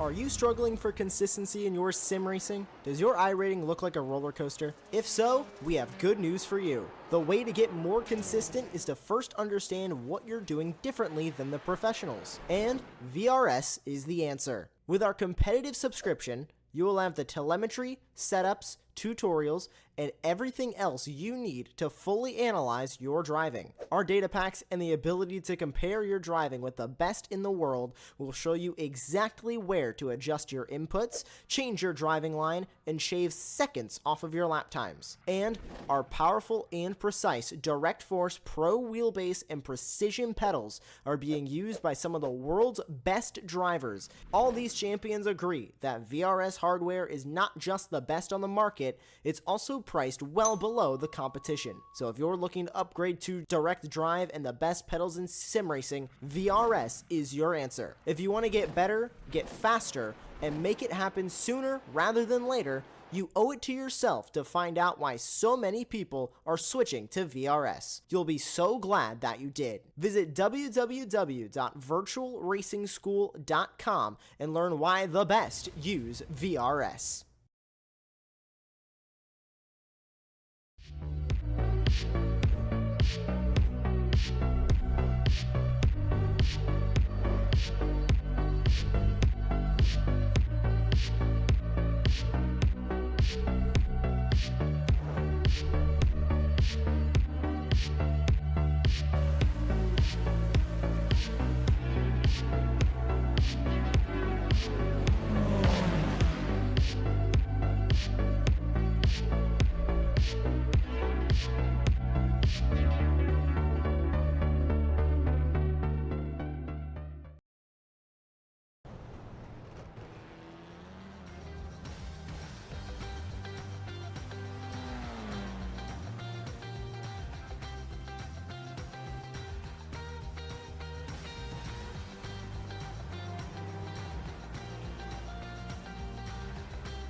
Are you struggling for consistency in your sim racing? Does your iRating look like a roller coaster? If so, we have good news for you. The way to get more consistent is to first understand what you're doing differently than the professionals. And VRS is the answer. With our competitive subscription, you will have the telemetry, setups, tutorials, and everything else you need to fully analyze your driving. Our data packs and the ability to compare your driving with the best in the world will show you exactly where to adjust your inputs, change your driving line, and shave seconds off of your lap times. And our powerful and precise Direct Force Pro wheelbase and precision pedals are being used by some of the world's best drivers. All these champions agree that VRS hardware is not just the best on the market, it's also priced well below the competition. So if you're looking to upgrade to direct drive and the best pedals in sim racing, VRS is your answer. If you want to get better, get faster, and make it happen sooner rather than later, you owe it to yourself to find out why so many people are switching to VRS. You'll be so glad that you did. Visit www.virtualracingschool.com and learn why the best use VRS.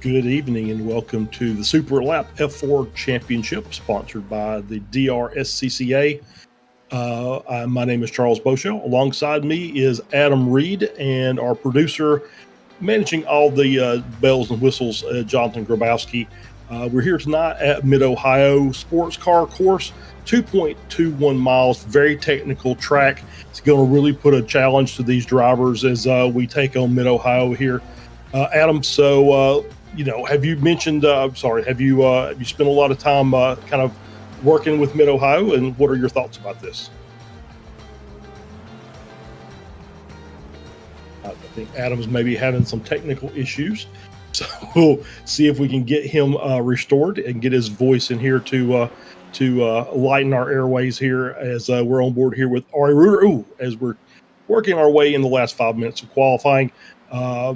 Good evening and welcome to the SUPERLAP F4 Championship, sponsored by the DRSCCA. My name is Charles Beauchamp. Alongside me is Adam Reed, and our producer managing all the bells and whistles, Jonathan Grabowski. We're here tonight at Mid-Ohio Sports Car Course, 2.21 miles, very technical track. It's going to really put a challenge to these drivers as we take on Mid-Ohio here. Adam, so have you mentioned? Have you spent a lot of time kind of working with Mid-Ohio, and what are your thoughts about this? I think Adam's maybe having some technical issues, so we'll see if we can get him restored and get his voice in here to lighten our airways here as we're on board here with Ari Reuter. As we're working our way in the last 5 minutes of qualifying.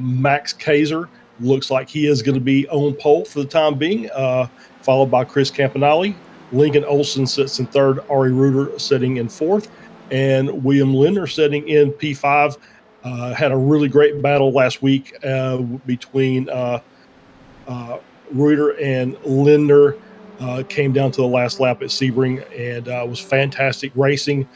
Max Kaiser looks like he is going to be on pole for the time being, followed by Chris Campanelli. Lincoln Olsen sits in third, Ari Reuter sitting in fourth, and William Lindner sitting in P5. Had a really great battle last week between Reuter and Lindner. Came down to the last lap at Sebring, and was fantastic racing.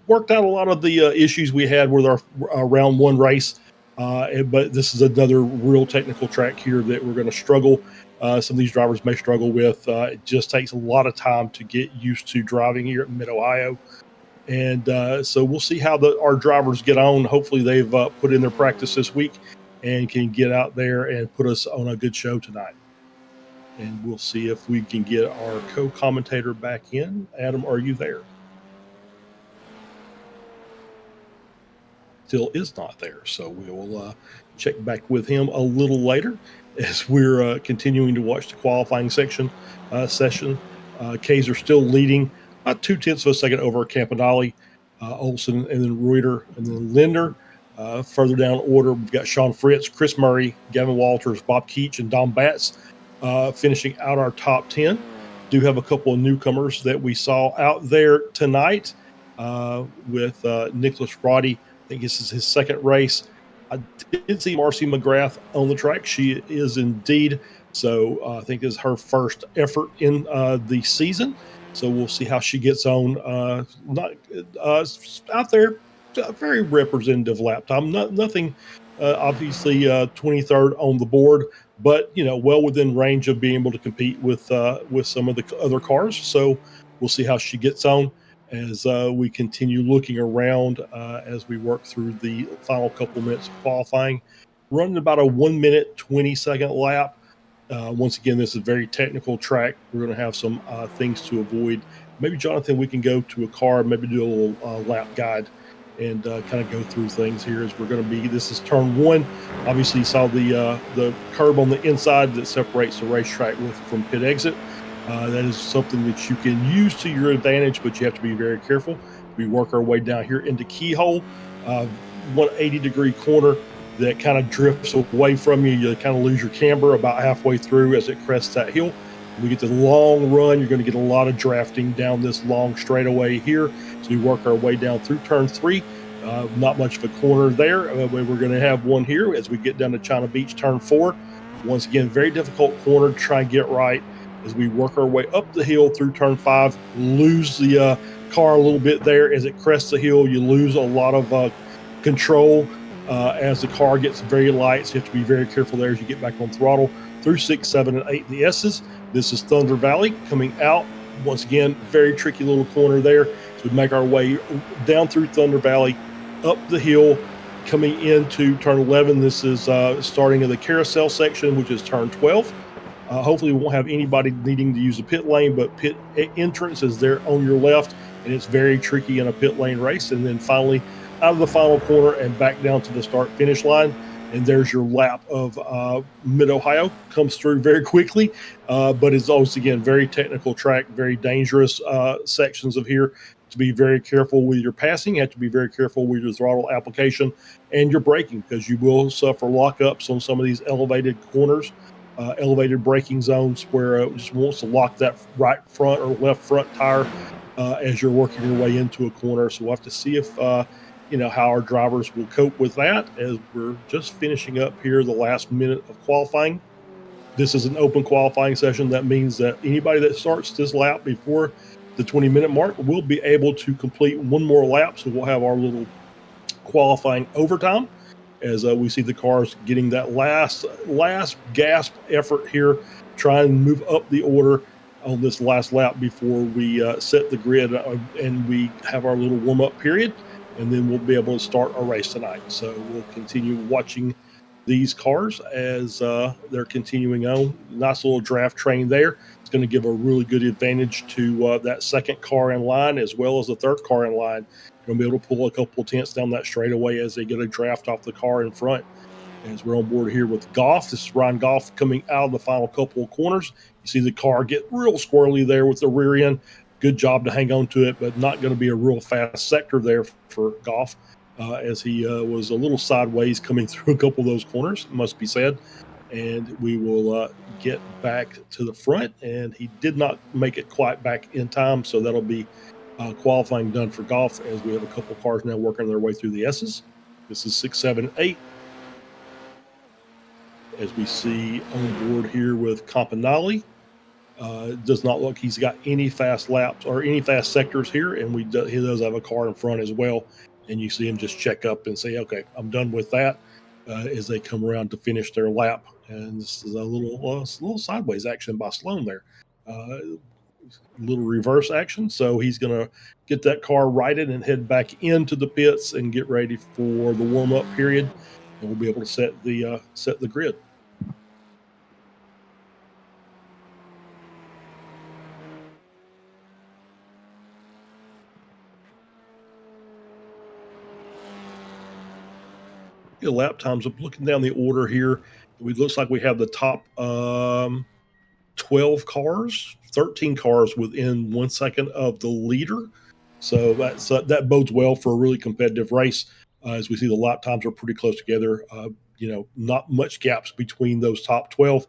Worked out a lot of the issues we had with our round one race. But this is another real technical track here that we're going to struggle. Some of these drivers may struggle with. It just takes a lot of time to get used to driving here at Mid-Ohio. And so we'll see how our drivers get on. Hopefully they've put in their practice this week and can get out there and put us on a good show tonight. And we'll see if we can get our co-commentator back in. Adam, are you there? Still is not there, so we will check back with him a little later as we're continuing to watch the qualifying session. Kaiser still leading about 0.2 of a second over Campanelli, Olsen, and then Reuter, and then Lindner. Further down order, we've got Sean Fritz, Chris Murray, Gavin Walters, Bob Keach, and Dom Batts finishing out our top 10. Do have a couple of newcomers that we saw out there tonight with Nicholas Roddy. I think this is his second race. I did see Marcy McGrath on the track. She is indeed. So I think this is her first effort in the season. So we'll see how she gets on. Out there, a very representative lap time. Nothing Obviously, 23rd on the board, but well within range of being able to compete with some of the other cars. So we'll see how she gets on as we continue looking around as we work through the final couple minutes of qualifying. Running about a 1 minute 20-second lap. Once again, this is a very technical track. We're going to have some things to avoid. Maybe, Jonathan, we can go to a car, maybe do a little lap guide and kind of go through things here as we're going to be. This is turn one. Obviously, you saw the curb on the inside that separates the racetrack from pit exit. That is something that you can use to your advantage, but you have to be very careful. We work our way down here into Keyhole, 180-degree corner that kind of drifts away from you. You kind of lose your camber about halfway through as it crests that hill. When we get to the long run, you're going to get a lot of drafting down this long straightaway here. So we work our way down through turn three. Not much of a corner there. We're going to have one here as we get down to China Beach, turn four. Once again, very difficult corner to try and get right as we work our way up the hill through turn five. Lose the car a little bit there as it crests the hill. You lose a lot of control as the car gets very light. So you have to be very careful there as you get back on throttle through 6, 7, and 8 the S's. This is Thunder Valley coming out. Once again, very tricky little corner there. So we make our way down through Thunder Valley, up the hill, coming into turn 11. This is starting in the carousel section, which is turn 12. Hopefully we won't have anybody needing to use a pit lane, but pit entrance is there on your left, and it's very tricky in a pit lane race. And then finally out of the final corner and back down to the start finish line. And there's your lap of Mid-Ohio. Comes through very quickly, but it's also, again, very technical track, very dangerous sections of here. To be very careful with your passing. You have to be very careful with your throttle application and your braking, because you will suffer lockups on some of these elevated corners, elevated braking zones where it just wants to lock that right front or left front tire as you're working your way into a corner. So we'll have to see if how our drivers will cope with that as we're just finishing up here the last minute of qualifying. This is an open qualifying session. That means that anybody that starts this lap before the 20-minute mark will be able to complete one more lap. So we'll have our little qualifying overtime as we see the cars getting that last gasp effort here, try and move up the order on this last lap before we set the grid and we have our little warm-up period. And then we'll be able to start our race tonight. So we'll continue watching these cars as they're continuing on. Nice little draft train there. It's going to give a really good advantage to that second car in line as well as the third car in line. You're going to be able to pull a couple of tenths down that straightaway as they get a draft off the car in front. As we're on board here with Goff. This is Ryan Goff coming out of the final couple of corners. You see the car get real squirrely there with the rear end. Good job to hang on to it, but not going to be a real fast sector there for Goff as he was a little sideways coming through a couple of those corners, must be said. And we will get back to the front, and he did not make it quite back in time, so that'll be qualifying done for Goff as we have a couple of cars now working their way through the S's. This is 6, 7, 8. As we see on board here with Campanale. Does not look he's got any fast laps or any fast sectors here, and he does have a car in front as well. And you see him just check up and say, okay, I'm done with that as they come around to finish their lap. And this is a little sideways action by Sloan there. Little reverse action. So he's going to get that car righted and head back into the pits and get ready for the warm-up period. And we'll be able to set the grid. Lap times. I'm looking down the order here. It looks like we have the top 12 cars, 13 cars within 1 second of the leader. So that bodes well for a really competitive race. As we see, the lap times are pretty close together. Not much gaps between those top 12.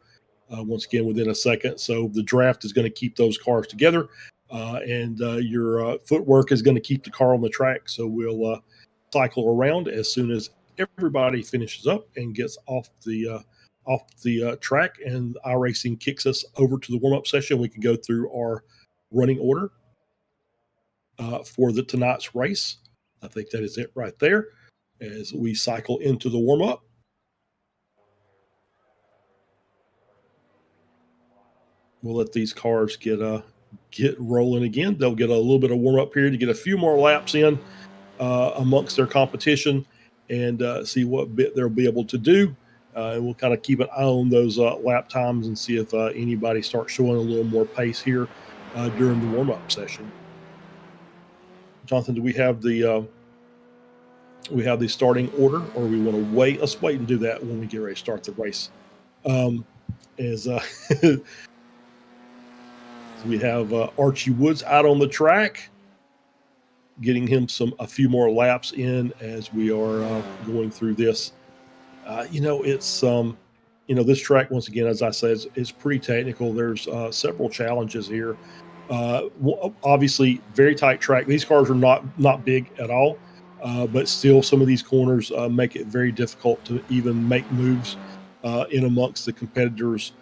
Once again, within a second. So the draft is going to keep those cars together, and your footwork is going to keep the car on the track. So we'll cycle around as soon as everybody finishes up and gets off the track, and iRacing kicks us over to the warm-up session. We can go through our running order for tonight's race. I think that is it right there as we cycle into the warm-up. we'll let these cars get rolling again. They'll get a little bit of warm up period to get a few more laps in amongst their competition and see what bit they'll be able to do. And we'll kind of keep an eye on those lap times and see if anybody starts showing a little more pace here during the warm up session. Jonathan, do we have the starting order, or we want to wait? Let's wait and do that when we get ready to start the race. As we have Archie Woods out on the track, getting him a few more laps in as we are going through this. It's this track, once again, as I said, is pretty technical. There's several challenges here. Obviously, very tight track. These cars are not big at all, but still, some of these corners make it very difficult to even make moves in amongst the competitors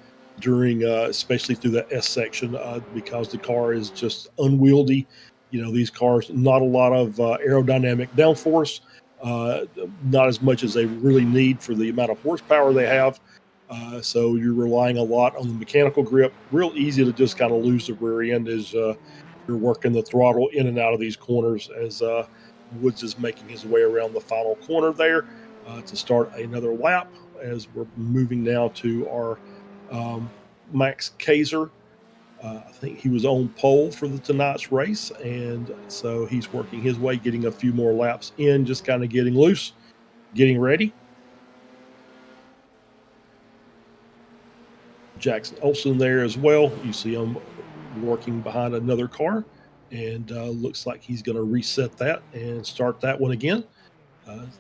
during, especially through the S section, because the car is just unwieldy. These cars, not a lot of aerodynamic downforce, not as much as they really need for the amount of horsepower they have. So you're relying a lot on the mechanical grip. Real easy to just kind of lose the rear end as you're working the throttle in and out of these corners as Woods is making his way around the final corner there to start another lap, as we're moving now to our Max Kaiser. I think he was on pole for tonight's race, and so he's working his way, getting a few more laps in, just kind of getting loose, getting ready. Jackson Olsen there as well. You see him working behind another car, and looks like he's going to reset that and start that one again.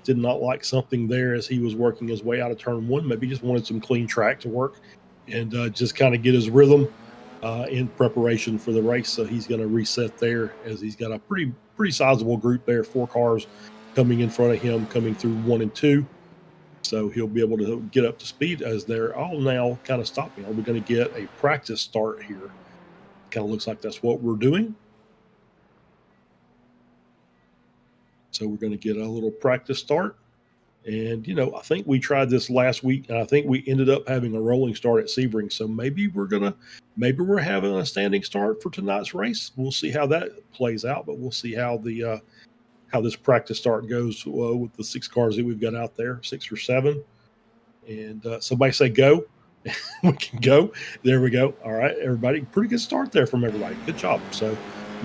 Did not like something there as he was working his way out of turn one. Maybe just wanted some clean track to work and just kind of get his rhythm in preparation for the race. So he's going to reset there as he's got a pretty sizable group there, 4 cars coming in front of him, coming through 1 and 2. So he'll be able to get up to speed as they're all now kind of stopping. Are we going to get a practice start here? Kind of looks like that's what we're doing. So we're going to get a little practice start. And, I think we tried this last week, and I think we ended up having a rolling start at Sebring. So maybe we're having a standing start for tonight's race. We'll see how that plays out, but we'll see how how this practice start goes with the 6 cars that we've got out there, 6 or 7. And somebody say go. We can go. There we go. All right, everybody. Pretty good start there from everybody. Good job. So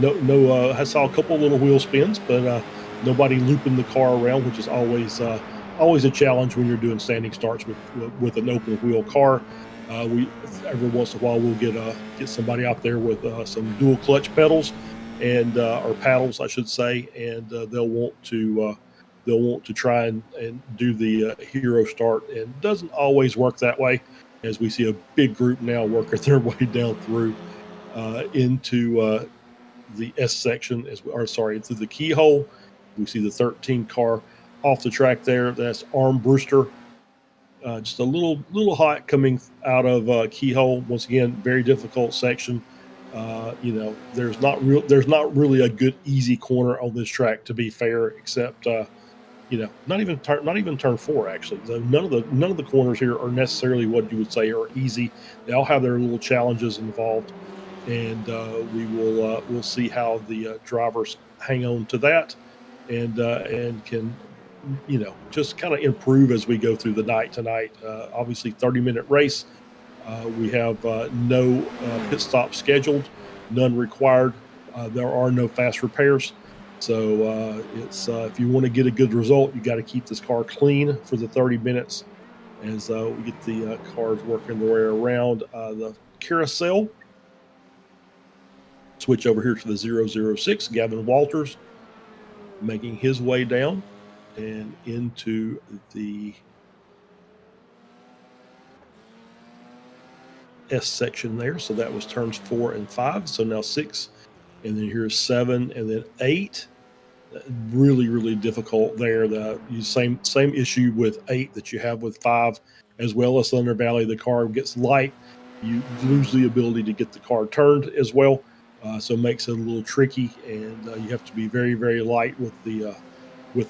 I saw a couple little wheel spins, but nobody looping the car around, which is always a challenge when you're doing standing starts with an open wheel car. We every once in a while we'll get somebody out there with some dual clutch pedals and or paddles, I should say, and they'll want to try and do the hero start, and it doesn't always work that way, as we see a big group now working their way down through into the S section, into the keyhole. We see the 13 car off the track there. That's Arm Brewster. Just a little hot coming out of keyhole. Once again, very difficult section. There's not really a good easy corner on this track, to be fair, except not even turn 4 actually. None of the corners here are necessarily what you would say are easy. They all have their little challenges involved, and we'll see how the drivers hang on to that and can just kind of improve as we go through the night tonight. Obviously 30-minute race. We have no pit stops scheduled, none required. There are no fast repairs. So it's if you want to get a good result, you got to keep this car clean for the 30 minutes as we get the cars working their way around the carousel. Switch over here to the 006, Gavin Walters making his way down and into the S section there. So that was turns 4 and 5. So now 6, and then here's 7, and then 8. Really difficult there. The same issue with 8 that you have with 5, as well as Thunder Valley. The car gets light, you lose the ability to get the car turned as well. So it makes it a little tricky, and you have to be very light with the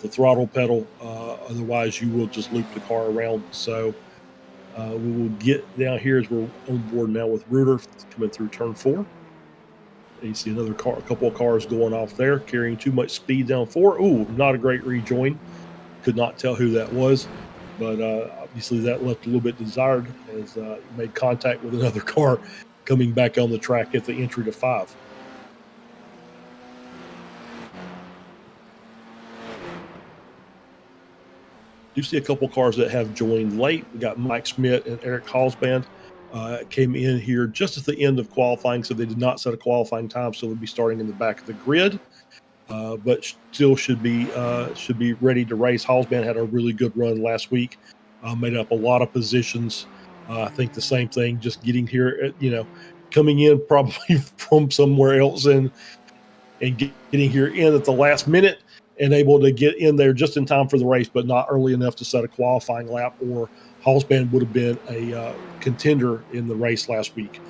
throttle pedal. Otherwise, you will just loop the car around. So We will get down here as we're on board now with Reuter coming through turn 4. And you see another car, a couple of cars going off there, carrying too much speed down 4. Ooh, not a great rejoin. Could not tell who that was, but obviously that left a little bit desired as he made contact with another car coming back on the track at the entry to 5. You see a couple cars that have joined late. We got Mike Schmidt and Eric Halsband came in here just at the end of qualifying, so they did not set a qualifying time, so they'll be starting in the back of the grid, but still should be ready to race. Halsband had a really good run last week, made up a lot of positions. I think the same thing, just getting here, coming in probably from somewhere else and getting here in at the last minute and able to get in there just in time for the race, but not early enough to set a qualifying lap, or Halsband would have been a contender in the race last week.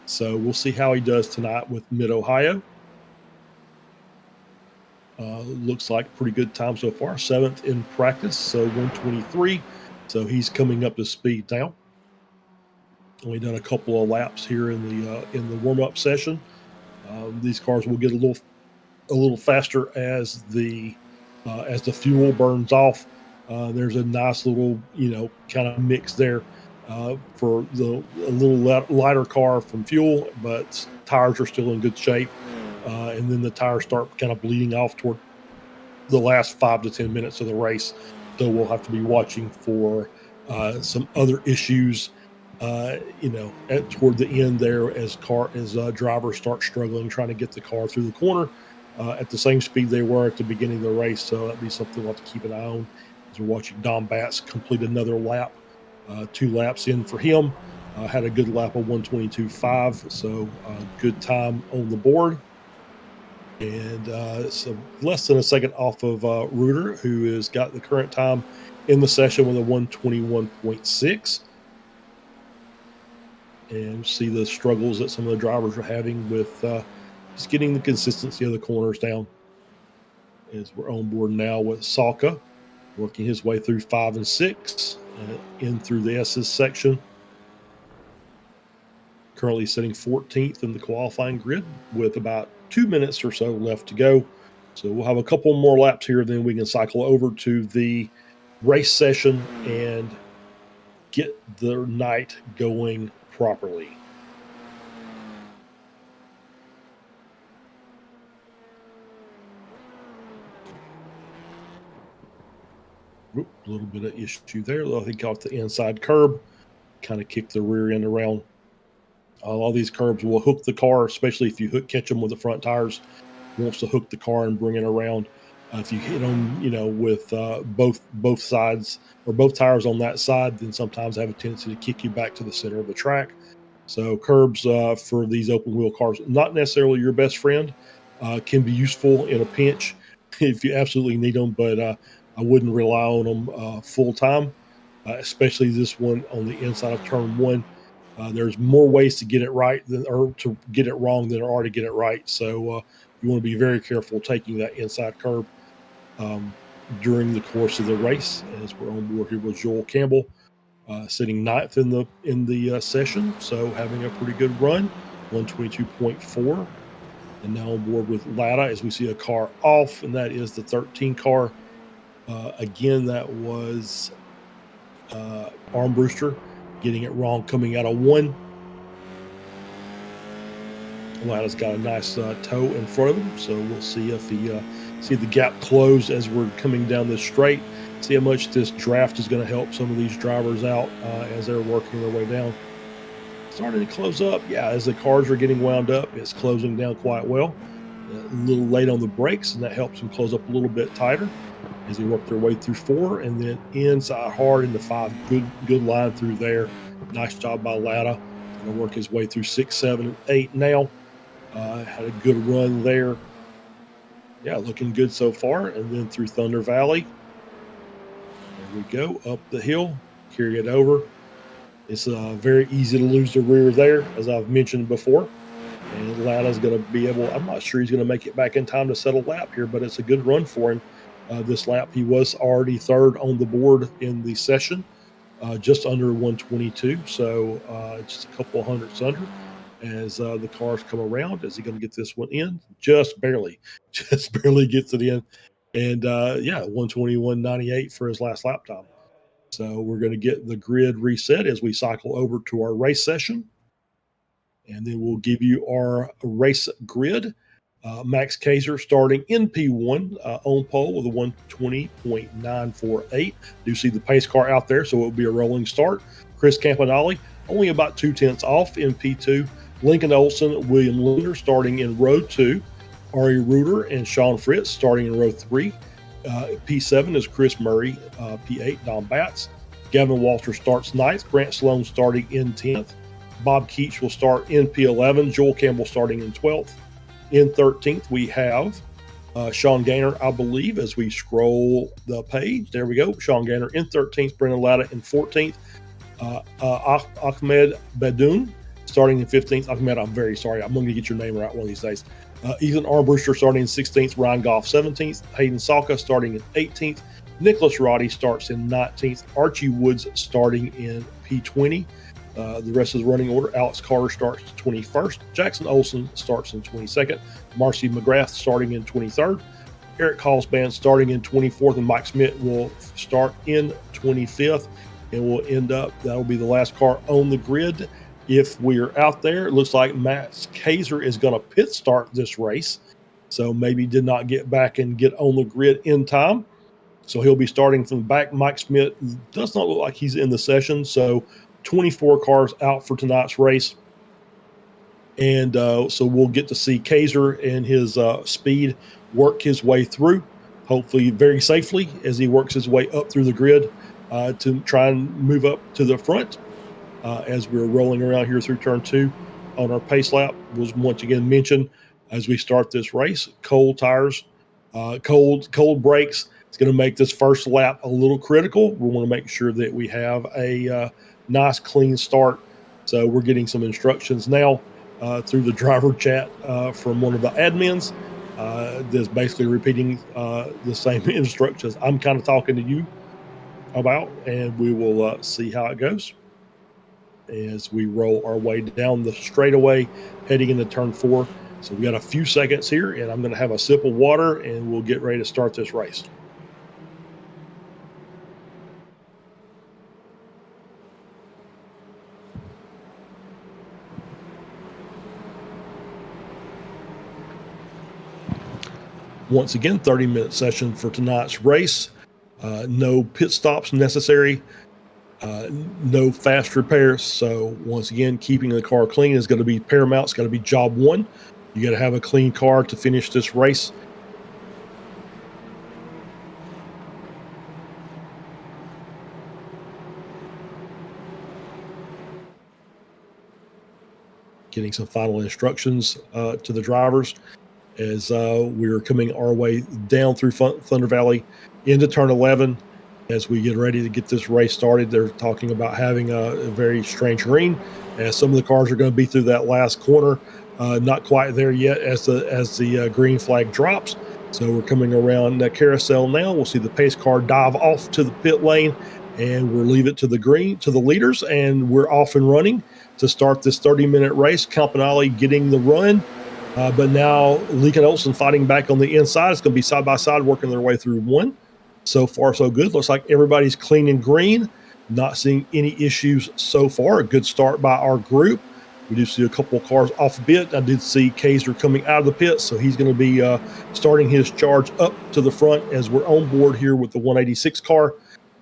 So we'll see how he does tonight with Mid-Ohio. Looks like pretty good time so far. 7th in practice, so 123. So he's coming up to speed now. Only done a couple of laps here in the warm-up session. These cars will get a little faster as the fuel burns off. There's a nice little kind of mix there for a little lighter car from fuel, but tires are still in good shape. And then the tires start kind of bleeding off toward the last 5 to 10 minutes of the race. So we'll have to be watching for some other issues, toward the end there as drivers start struggling, trying to get the car through the corner at the same speed they were at the beginning of the race. So that'd be something we'll have to keep an eye on as we're watching Dom Batts complete another lap, 2 laps in for him. Had a good lap of 122.5, so good time on the board. And so less than a second off of Reuter, who has got the current time in the session with a 121.6. And see the struggles that some of the drivers are having with just getting the consistency of the corners down. As we're on board now with Salka, working his way through 5 and 6, in through the S's section. Currently sitting 14th in the qualifying grid with about 2 minutes or so left to go. So we'll have a couple more laps here, then we can cycle over to the race session and get the night going properly. A little bit of issue there. I think off the inside curb, kind of kicked the rear end around. All these curbs will hook the car, especially if you catch them with the front tires. It wants to hook the car and bring it around. If you hit them, with both sides or both tires on that side, then sometimes have a tendency to kick you back to the center of the track. So curbs for these open wheel cars, not necessarily your best friend, can be useful in a pinch if you absolutely need them, but I wouldn't rely on them full time, especially this one on the inside of turn 1. There's more ways to get it right or to get it wrong than there are to get it right. So you want to be very careful taking that inside curb during the course of the race. As we're on board here with Joel Campbell, sitting 9th in the session, so having a pretty good run, 122.4. And now on board with Latta as we see a car off, and that is the 13 car. Again, that was Armbruster getting it wrong coming out of 1. Latta's got a nice toe in front of him, so we'll see if the gap close as we're coming down this straight. See how much this draft is going to help some of these drivers out as they're working their way down. Starting to close up, yeah, as the cars are getting wound up, it's closing down quite well. A little late on the brakes, and that helps them close up a little bit tighter as they work their way through 4, and then inside hard into 5. Good line through there. Nice job by Latta. Going to work his way through 6, 7, and 8 now. Had a good run there. Yeah, looking good so far. And then through Thunder Valley. There we go, up the hill, carry it over. It's very easy to lose the rear there, as I've mentioned before. And Latta's going to be able, I'm not sure he's going to make it back in time to set a lap here, but it's a good run for him. This lap, he was already 3rd on the board in the session. just under 122. So just a couple of hundredths under as the cars come around. Is he going to get this one in? Just barely, just barely gets it in. And yeah, 121.98 for his last lap time. So we're going to get the grid reset as we cycle over to our race session. And then we'll give you our race grid. Max Kaiser starting in P1 on pole with a 120.948. Do see the pace car out there, so it will be a rolling start. Chris Campanale only about 2/10 off in P2. Lincoln Olson, William Lunar starting in row 2. Ari Reuter and Sean Fritz starting in row 3. P7 is Chris Murray. P8, Don Batts. Gavin Walter starts 9th. Grant Sloan starting in 10th. Bob Keach will start in P11. Joel Campbell starting in 12th. In 13th, we have Sean Gaynor, I believe, as we scroll the page. There we go. Sean Gaynor in 13th. Brendan Latta in 14th. Ahmed Badoun starting in 15th. Ahmed, I'm very sorry. I'm going to get your name right one of these days. Ethan Armbruster starting in 16th. Ryan Goff 17th. Hayden Salka starting in 18th. Nicholas Roddy starts in 19th. Archie Woods starting in P20. The rest of the running order, Alex Carter starts 21st. Jackson Olson starts in 22nd. Marcy McGrath starting in 23rd. Eric Hallsband starting in 24th. And Mike Smith will start in 25th. And we'll end up, that'll be the last car on the grid. If we're out there, it looks like Max Kaiser is going to pit start this race. So maybe did not get back and get on the grid in time. So he'll be starting from the back. Mike Smith does not look like he's in the session. So 24 cars out for tonight's race. And so we'll get to see Kaiser and his speed work his way through, hopefully very safely as he works his way up through the grid to try and move up to the front. As we're rolling around here through turn 2 on our pace lap, was once again mentioned as we start this race, cold tires, cold brakes. It's going to make this first lap a little critical. We want to make sure that we have a nice clean start. So we're getting some instructions now through the driver chat from one of the admins that's basically repeating the same instructions I'm kind of talking to you about, and we will see how it goes as we roll our way down the straightaway heading into turn 4. So we got a few seconds here, and I'm going to have a sip of water and we'll get ready to start this race. Once again, 30-minute session for tonight's race. No pit stops necessary. No fast repairs. So once again, keeping the car clean is going to be paramount. It's got to be job one. You got to have a clean car to finish this race. Getting some final instructions to the drivers as we're coming our way down through Thunder Valley into turn 11. As we get ready to get this race started, they're talking about having a very strange green, as some of the cars are going to be through that last corner. Not quite there yet as the green flag drops. So we're coming around that carousel now. We'll see the pace car dive off to the pit lane, and we'll leave it to the leaders, and we're off and running to start this 30-minute race. Campanale getting the run, but now Lincoln Olson fighting back on the inside. It's going to be side by side, working their way through one. So far, so good. Looks like everybody's clean and green. Not seeing any issues so far. A good start by our group. We do see a couple of cars off a bit. I did see Kaiser coming out of the pit, so he's going to be starting his charge up to the front as we're on board here with the 186 car.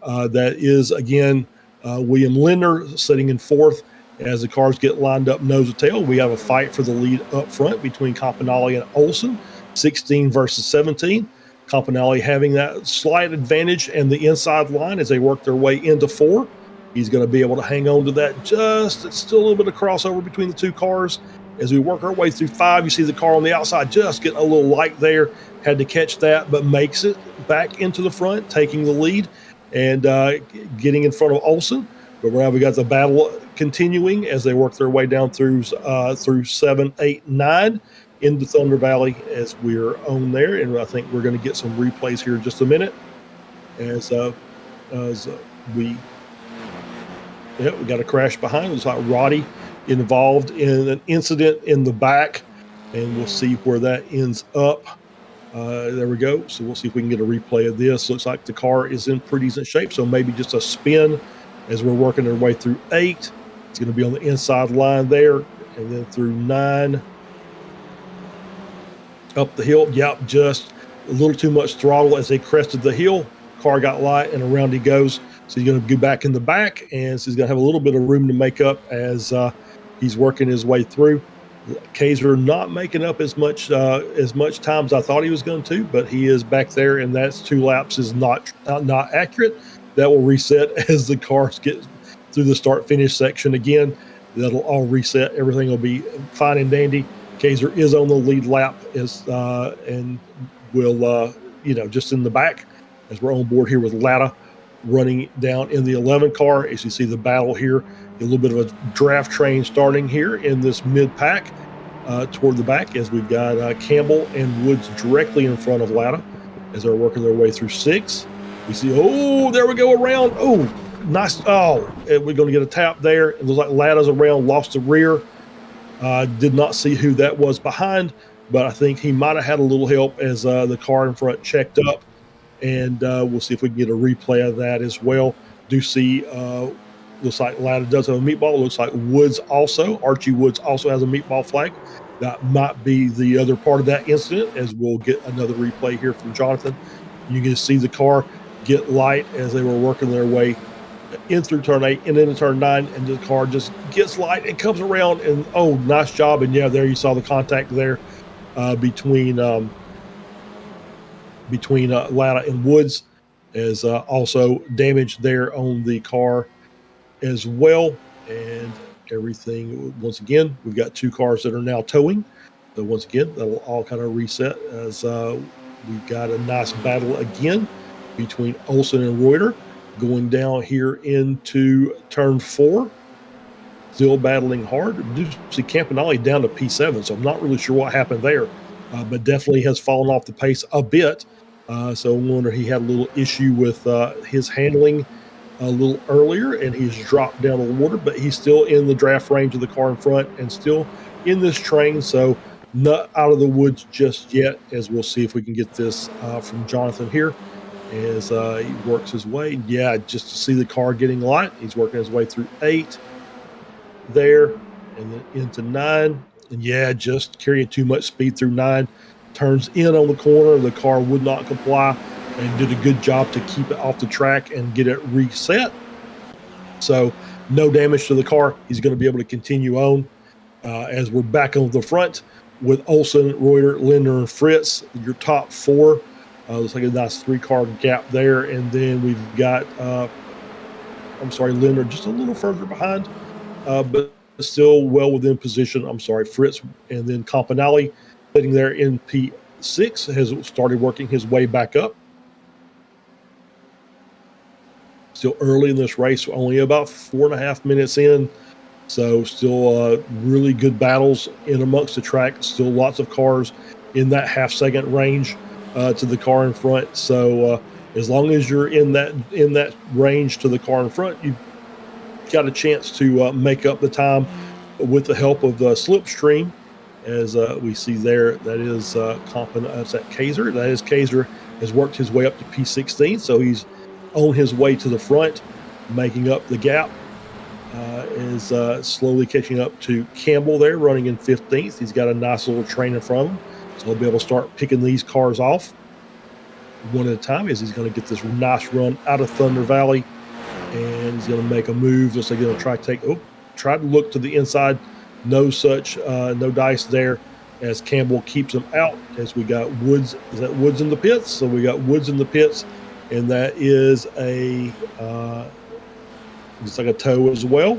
That is, again, William Lindner sitting in fourth. As the cars get lined up nose to tail, we have a fight for the lead up front between Campanale and Olson, 16 versus 17. Campanale having that slight advantage and the inside line as they work their way into 4. He's going to be able to hang on to that. It's still a little bit of crossover between the two cars. As we work our way through 5, you see the car on the outside just getting a little light there. Had to catch that, but makes it back into the front, taking the lead and getting in front of Olson. But now we got the battle continuing as they work their way down through 7, 8, 9 into Thunder Valley as we're on there. And I think we're going to get some replays here in just a minute as we Yep, we got a crash behind. It looks like Roddy involved in an incident in the back, and we'll see where that ends up. There we go. So we'll see if we can get a replay of this. Looks like the car is in pretty decent shape, so maybe just a spin as we're working our way through 8. It's going to be on the inside line there, and then through 9. Up the hill. Yep, just a little too much throttle as they crested the hill. Car got light, and around he goes. So he's going to go back in the back, and so he's going to have a little bit of room to make up as he's working his way through. Kaiser not making up as much time as I thought he was going to, but he is back there, and that's 2 laps is not accurate. That will reset as the cars get through the start-finish section again. That'll all reset. Everything will be fine and dandy. Kaiser is on the lead lap and will, just in the back as we're on board here with Latta running down in the 11 car. As you see the battle here, a little bit of a draft train starting here in this mid-pack toward the back as we've got Campbell and Woods directly in front of Latta as they're working their way through 6. We see, there we go around. Oh, nice. Oh, we're going to get a tap there. It looks like Latta's around, lost the rear. Did not see who that was behind, but I think he might have had a little help as the car in front checked up. And we'll see if we can get a replay of that as well. Do see, looks like Latta does have a meatball. Looks like Archie Woods also has a meatball flag. That might be the other part of that incident, as we'll get another replay here from Jonathan. You can see the car get light as they were working their way in through turn 8 and into turn 9, and the car just gets light and comes around, and nice job. And yeah, there you saw the contact there between Latta and Woods, as also damage there on the car as well. And everything, once again, we've got 2 cars that are now towing. So once again, that'll all kind of reset as we've got a nice battle again between Olsen and Reuter going down here into turn 4. Still battling hard. Do see Campanelli down to P7, so I'm not really sure what happened there, but definitely has fallen off the pace a bit. So I wonder he had a little issue with his handling a little earlier, and he's dropped down the water, but he's still in the draft range of the car in front and still in this train, so not out of the woods just yet, as we'll see if we can get this from Jonathan here as he works his way. Yeah, just to see the car getting light. He's working his way through 8 there and then into 9. And yeah, just carrying too much speed through 9. Turns in on the corner. The car would not comply and did a good job to keep it off the track and get it reset. So no damage to the car. He's going to be able to continue on as we're back on the front with Olsen, Reuter, Linder, and Fritz, your top 4. Looks like a nice 3-car gap there. And then we've got, Linder just a little further behind, but still well within position. Fritz, and then Campanelli sitting there in P6 has started working his way back up. Still early in this race, only about 4.5 minutes in. So still really good battles in amongst the track. Still lots of cars in that half-second range to the car in front. So as long as you're in that range to the car in front, you've got a chance to make up the time with the help of the slipstream. As we see there, that is that's at Kaiser. That is Kaiser has worked his way up to P16, so he's on his way to the front, making up the gap. Is slowly catching up to Campbell there, running in 15th. He's got a nice little train in front of him, so he'll be able to start picking these cars off one at a time as he's going to get this nice run out of Thunder Valley, and he's going to make a move. Just like going to try to look to the inside. No dice there as Campbell keeps him out. As we got Woods, is that Woods in the pits? So we got Woods in the pits, and that is it's like a tow as well.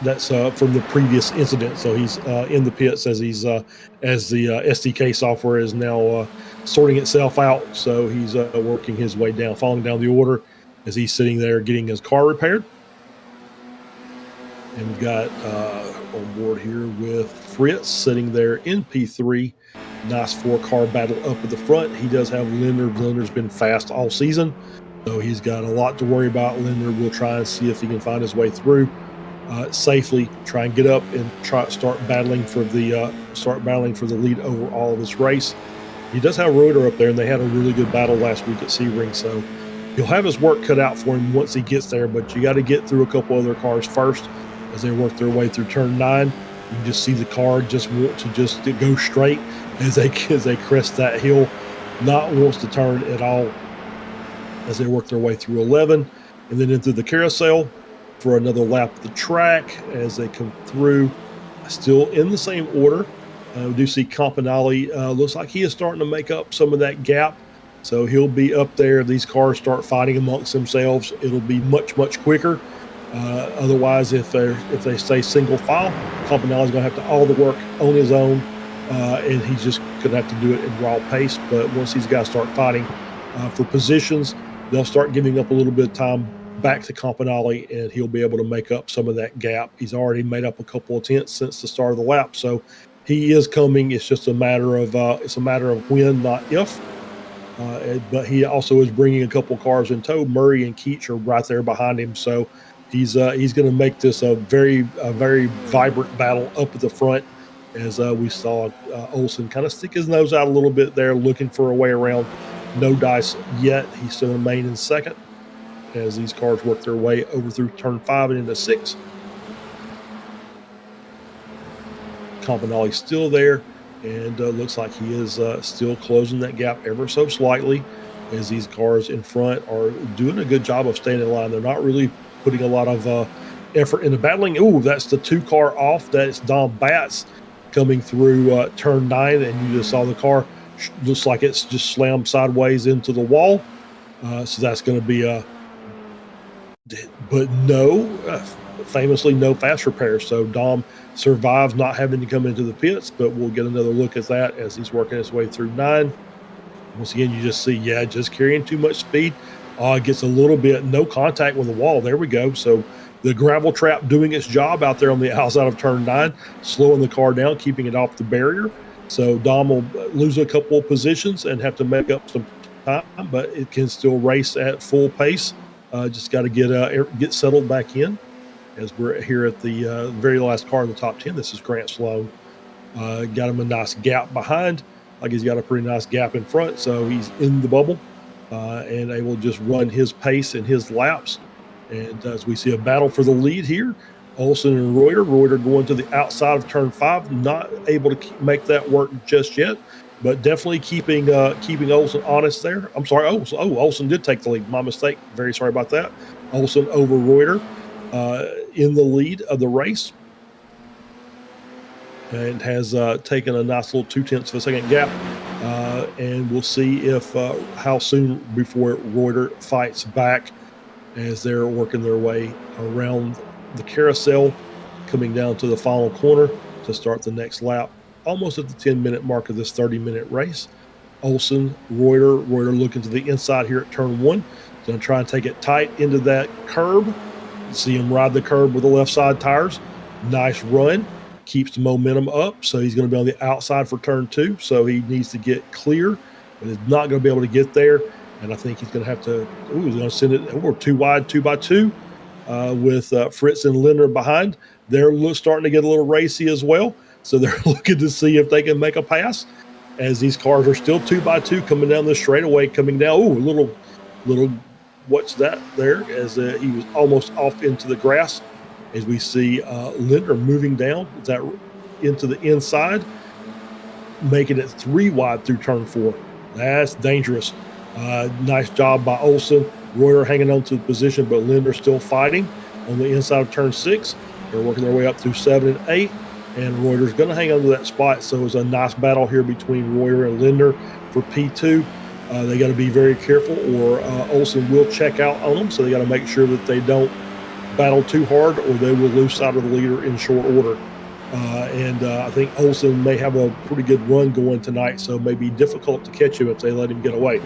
That's from the previous incident. So he's in the pits as he's as the SDK software is now sorting itself out. So he's working his way down, falling down the order as he's sitting there getting his car repaired. And we've got on board here with Fritz sitting there in P3. Nice 4-car battle up at the front. He does have Linder. Linder's been fast all season. So he's got a lot to worry about. Lindner will try and see if he can find his way through safely, try and get up and start battling for the lead over all of this race. He does have Reuter up there, and they had a really good battle last week at Sebring, so he'll have his work cut out for him once he gets there, but you got to get through a couple other cars first as they work their way through turn 9. You can just see the car just want to go straight as they crest that hill, not wants to turn at all as they work their way through 11 and then into the carousel for another lap of the track as they come through, still in the same order. We do see Campanale looks like he is starting to make up some of that gap, so he'll be up there. These cars start fighting amongst themselves, it'll be much quicker. Otherwise, if they stay single file, Campanale's going to have to all the work on his own, and he's just going to have to do it in raw pace. But once these guys start fighting for positions, they'll start giving up a little bit of time back to Campanale, and he'll be able to make up some of that gap. He's already made up a couple of tenths since the start of the lap, so he is coming. It's just a matter of when, not if. But he also is bringing a couple of cars in tow. Murray and Keach are right there behind him, so he's going to make this a very vibrant battle up at the front. As we saw Olsen kind of stick his nose out a little bit there, looking for a way around. No dice yet. He's still remain in second as these cars work their way over through turn 5 and into 6. Campanale's still there, and looks like he is still closing that gap ever so slightly as these cars in front are doing a good job of staying in line. They're not really putting a lot of effort into battling. Ooh, that's the 2 car off. That's Dom Batts coming through turn 9, and you just saw the car looks like it's just slammed sideways into the wall. So that's going to be famously no fast repair. So Dom survives not having to come into the pits, but we'll get another look at that as he's working his way through 9. Once again, you just see, just carrying too much speed. Gets a little bit, no contact with the wall. There we go. So the gravel trap doing its job out there on the outside of turn 9, slowing the car down, keeping it off the barrier. So Dom will lose a couple of positions and have to make up some time, but it can still race at full pace. Just got to get settled back in as we're here at the very last car in the top 10. This is Grant Sloan. Got him a nice gap behind, like he's got a pretty nice gap in front, so he's in the bubble and able to just run his pace and his laps. And as we see a battle for the lead here, Olsen and Reuter going to the outside of turn 5, not able to make that work just yet, but definitely keeping Olsen honest there. I'm sorry, Olsen did take the lead. My mistake. Very sorry about that. Olsen over Reuter in the lead of the race, and has taken a nice little 0.2 of a second gap. And we'll see if how soon before Reuter fights back as they're working their way around the carousel, coming down to the final corner to start the next lap, almost at the 10-minute mark of this 30-minute race. Olsen, Reuter looking to the inside here at turn 1. Going to try and take it tight into that curb. See him ride the curb with the left side tires. Nice run. Keeps the momentum up, so he's going to be on the outside for turn 2, so he needs to get clear, but he's not going to be able to get there, and I think he's going to have to, he's going to send it over 2 wide, 2 by 2, with Fritz and Lindner behind. They're starting to get a little racy as well, so they're looking to see if they can make a pass as these cars are still 2 by 2 coming down the straightaway, coming down. Ooh, a little, what's that there, as he was almost off into the grass. As we see Lindner moving down into the inside, making it 3 wide through turn 4. That's dangerous. Nice job by Olsen. Reuter hanging on to the position, but Lindner still fighting on the inside of turn 6. They're working their way up through 7 and 8, and Reuter's going to hang on to that spot. So it's a nice battle here between Reuter and Lindner for P2. They got to be very careful, or Olsen will check out on them. So they got to make sure that they don't battle too hard, or they will lose sight of the leader in short order. And I think Olsen may have a pretty good run going tonight, so it may be difficult to catch him if they let him get away.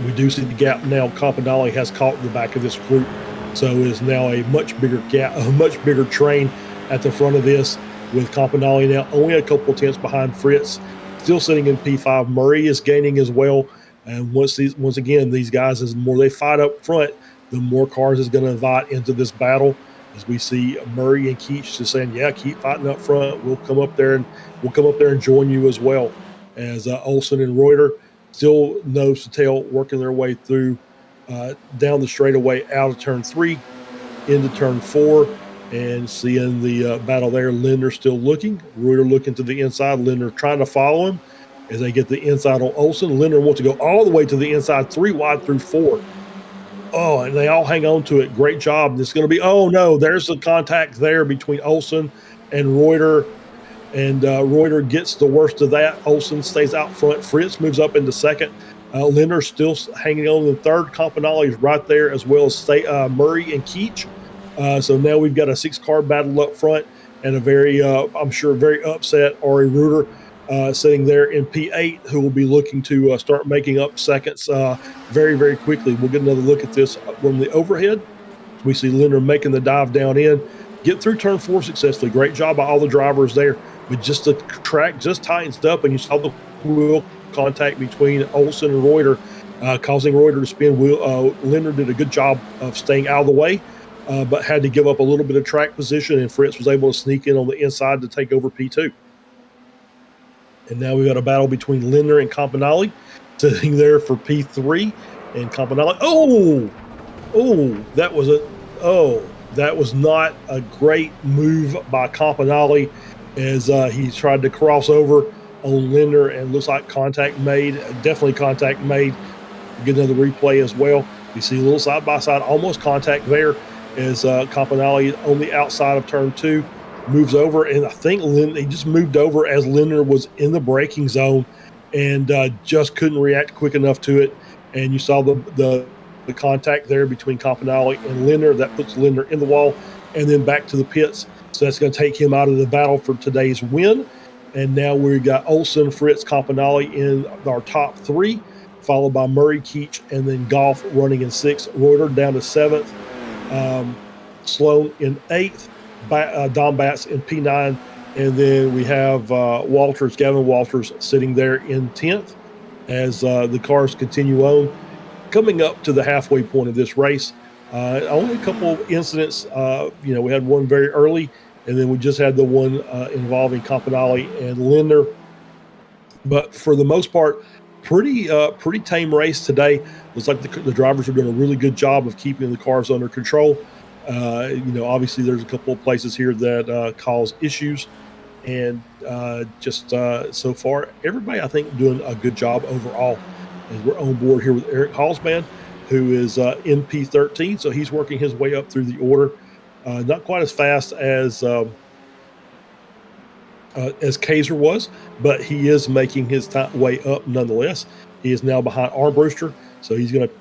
We do see the gap now. Campanale has caught the back of this group, so it is now a much bigger gap, a much bigger train at the front of this, with Campanale now only a couple of tenths behind Fritz, still sitting in P5. Murray is gaining as well And once again, these guys, as the more they fight up front, the more cars is going to invite into this battle. As we see Murray and Keach just saying, "Yeah, keep fighting up front. We'll come up there and join you as well." As Olsen and Reuter still nose to tail working their way through down the straightaway out of turn 3 into turn 4, and seeing the battle there. Linder still looking, Reuter looking to the inside, Linder trying to follow him as they get the inside on Olsen. Linder wants to go all the way to the inside, 3 wide through 4. Oh, and they all hang on to it. Great job. It's going to be, oh no, there's the contact there between Olsen and Reuter. And Reuter gets the worst of that. Olsen stays out front. Fritz moves up into second. Linder still hanging on in third. Campanale is right there, as well as Murray and Keach. So now we've got a 6-car battle up front, and a very, I'm sure, very upset Ari Reuter sitting there in P8, who will be looking to start making up seconds very, very quickly. We'll get another look at this from the overhead. We see Linder making the dive down in, get through turn 4 successfully. Great job by all the drivers there. But just the track just tightens up, and you saw the wheel contact between Olsen and Reuter, causing Reuter to spin. Linder did a good job of staying out of the way, but had to give up a little bit of track position, and Fritz was able to sneak in on the inside to take over P2. And now we've got a battle between Linder and Campanale, sitting there for P3, and Campanale. That was not a great move by Campanale, as he tried to cross over on Linder, and looks like contact made. Definitely contact made. Get another replay as well. You see a little side by side, almost contact there, as Campanale on the outside of turn 2 moves over, and I think he just moved over as Linder was in the braking zone, and just couldn't react quick enough to it. And you saw the contact there between Campanale and Linder. That puts Linder in the wall and then back to the pits. So that's going to take him out of the battle for today's win. And now we've got Olsen, Fritz, Campanale in our top 3, followed by Murray, Keach, and then Goff running in 6th. Reuter down to 7th. Sloan in 8th. Don Batts in P9. And then we have Gavin Walters sitting there in 10th as the cars continue on. Coming up to the halfway point of this race, only a couple of incidents. We had one very early, and then we just had the one involving Campanale and Linder. But for the most part, pretty tame race today. Looks like the drivers are doing a really good job of keeping the cars under control. Obviously there's a couple of places here that cause issues, and so far, everybody, I think, doing a good job overall. As we're on board here with Eric Halsman, who is in P13, so he's working his way up through the order. Not quite as fast as Kaiser was, but he is making his way up nonetheless. He is now behind Armbruster, so he's going to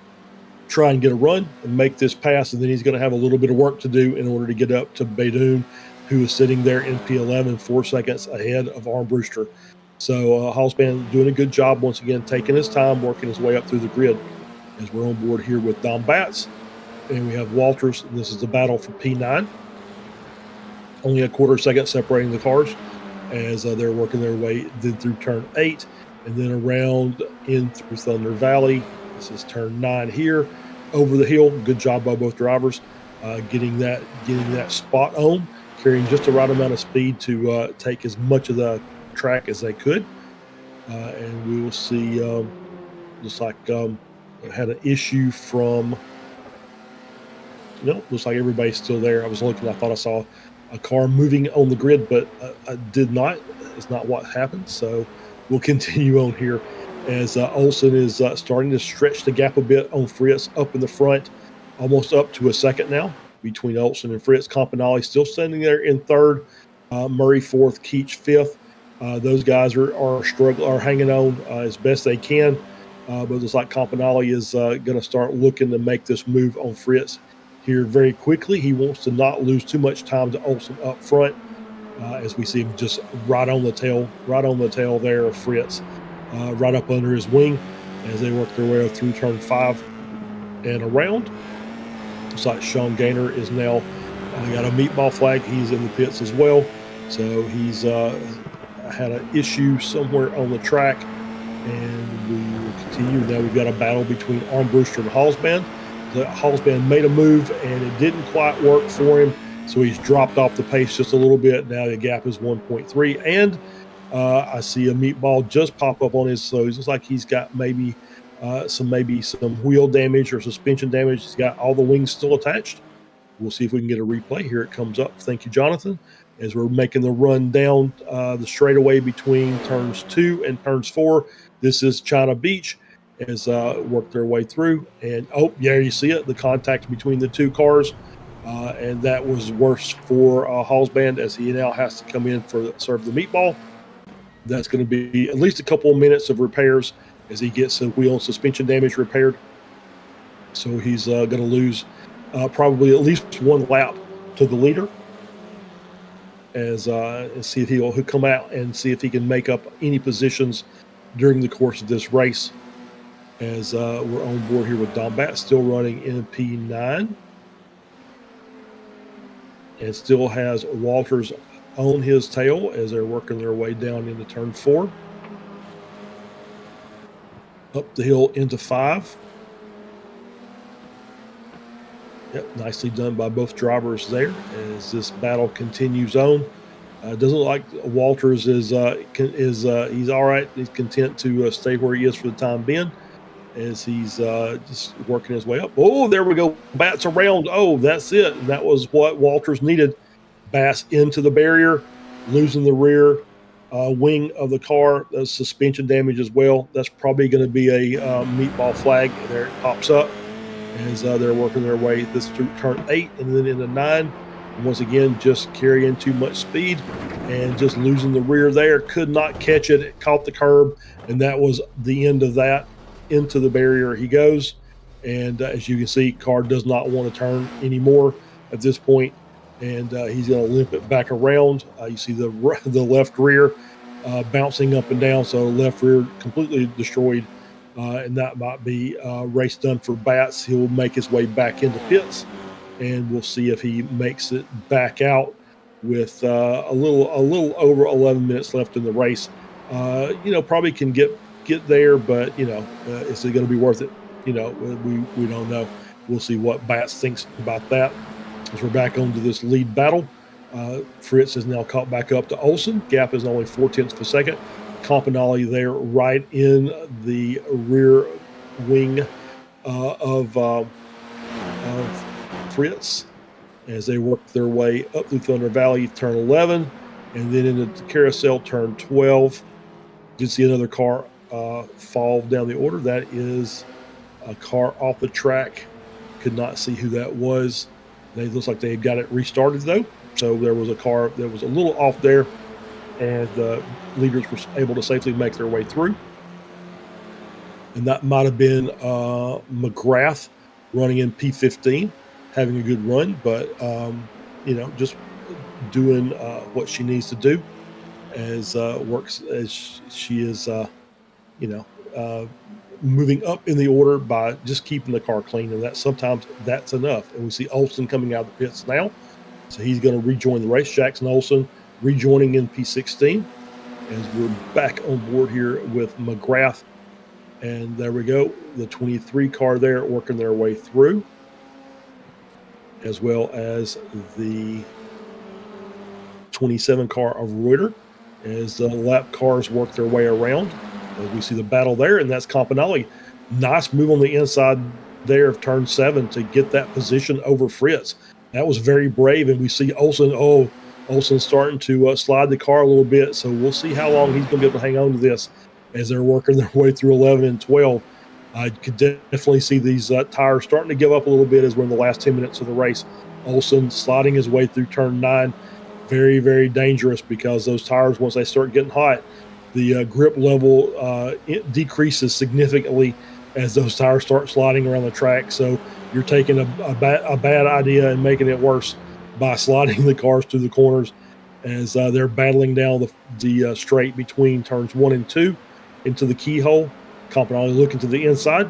try and get a run and make this pass, and then he's going to have a little bit of work to do in order to get up to Beydoun, who is sitting there in P11, 4 seconds ahead of Armbruster. So Halsman doing a good job once again, taking his time, working his way up through the grid. As we're on board here with Don Batts, and we have Walters. This is the battle for P9. Only a quarter second separating the cars as they're working their way then through turn 8 and then around in through Thunder Valley. This is turn 9 here, over the hill. Good job by both drivers, getting that spot on, carrying just the right amount of speed to take as much of the track as they could. And we will see. Looks like had an issue from. No, looks like everybody's still there. I was looking. I thought I saw a car moving on the grid, but I did not. It's not what happened. So we'll continue on here as Olsen is starting to stretch the gap a bit on Fritz up in the front, almost up to a second now between Olsen and Fritz. Campanale still standing there in 3rd, Murray 4th, Keach 5th. Those guys are hanging on as best they can, but it's like Campanale is going to start looking to make this move on Fritz here very quickly. He wants to not lose too much time to Olsen up front, as we see him just right on the tail there of Fritz, right up under his wing as they work their way through turn 5 and around. Looks like Sean Gaynor is now got a meatball flag. He's in the pits as well, so he's had an issue somewhere on the track And we will continue. Now we've got a battle between Armbruster and Hallsband. The Hallsband made a move and it didn't quite work for him, so he's dropped off the pace just a little bit. Now the gap is 1.3, and I see a meatball just pop up on his, so it looks like he's got maybe some wheel damage or suspension damage. He's got all the wings still attached. We'll see if we can get a replay. Here it comes up. Thank you, Jonathan. As we're making the run down the straightaway between turns 2 and turns 4. This is China Beach as worked their way through. And, oh, yeah, you see it, the contact between the two cars. And that was worse for Hallsband as he now has to come in for serve the meatball. That's going to be at least a couple of minutes of repairs as he gets the wheel and suspension damage repaired. So he's going to lose probably at least one lap to the leader as see if he'll come out and see if he can make up any positions during the course of this race. As we're on board here with Don Bat still running in P9 and still has Walters on his tail as they're working their way down into turn 4. Up the hill into 5. Yep, nicely done by both drivers there as this battle continues on. Doesn't look like Walters is he's all right. He's content to stay where he is for the time being as he's just working his way up. Oh, there we go. Bats around. Oh, that's it. And that was what Walters needed. Bass into the barrier, losing the rear wing of the car. That's suspension damage as well. That's probably going to be a meatball flag. And there it pops up as they're working their way this through turn 8 and then into 9. And once again, just carrying too much speed and just losing the rear there. Could not catch it. It caught the curb, and that was the end of that. Into the barrier he goes. And as you can see, car does not want to turn anymore at this point. And he's going to limp it back around. You see the left rear bouncing up and down. So left rear completely destroyed. And that might be race done for Bats. He'll make his way back into pits, and we'll see if he makes it back out with a little over 11 minutes left in the race. Probably can get there, but is it going to be worth it? We don't know. We'll see what Bats thinks about that. As we're back onto this lead battle, Fritz is now caught back up to Olsen. Gap is only 0.4 of a second. Campanelli there right in the rear wing of Fritz as they work their way up through Thunder Valley, turn 11, and then into the carousel, turn 12. Did see another car fall down the order. That is a car off the track. Could not see who that was. It looks like they got it restarted, though. So there was a car that was a little off there, and the leaders were able to safely make their way through. And that might have been McGrath running in P15, having a good run, but, just doing what she needs to do as works as she is, moving up in the order by just keeping the car clean. And sometimes that's enough. And we see Olsen coming out of the pits now. So he's going to rejoin the race. Jackson Olsen rejoining in P16 as we're back on board here with McGrath. And there we go. The 23 car there working their way through, as well as the 27 car of Reuter as the lap cars work their way around. As we see the battle there, and that's Campanelli. Nice move on the inside there of turn 7 to get that position over Fritz. That was very brave, and we see Olsen starting to slide the car a little bit, so we'll see how long he's going to be able to hang on to this as they're working their way through 11 and 12. I could definitely see these tires starting to give up a little bit as we're in the last 10 minutes of the race. Olsen sliding his way through turn 9. Very, very dangerous because those tires, once they start getting hot, the grip level it decreases significantly as those tires start sliding around the track. So you're taking a bad idea and making it worse by sliding the cars through the corners as they're battling down the straight between turns 1 and 2 into the keyhole. Campanelli looking to the inside.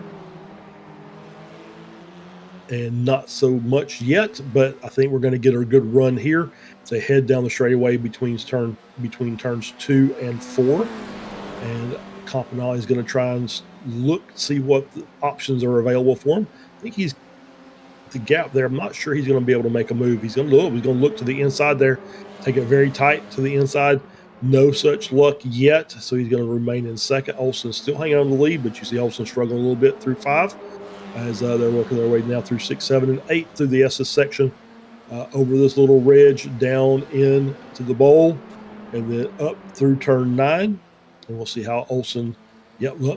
And not so much yet, but I think we're going to get a good run here. They head down the straightaway between turns 2 and 4. And Campanale is going to try and see what the options are available for him. I think he's the gap there. I'm not sure he's going to be able to make a move. He's going to look to the inside there, take it very tight to the inside. No such luck yet, so he's going to remain in second. Olsen's still hanging on the lead, but you see Olsen struggling a little bit through 5 as they're working their way now through 6, 7, and 8 through the SS section, over this little ridge down into the bowl, and then up through turn 9. And we'll see how Olsen,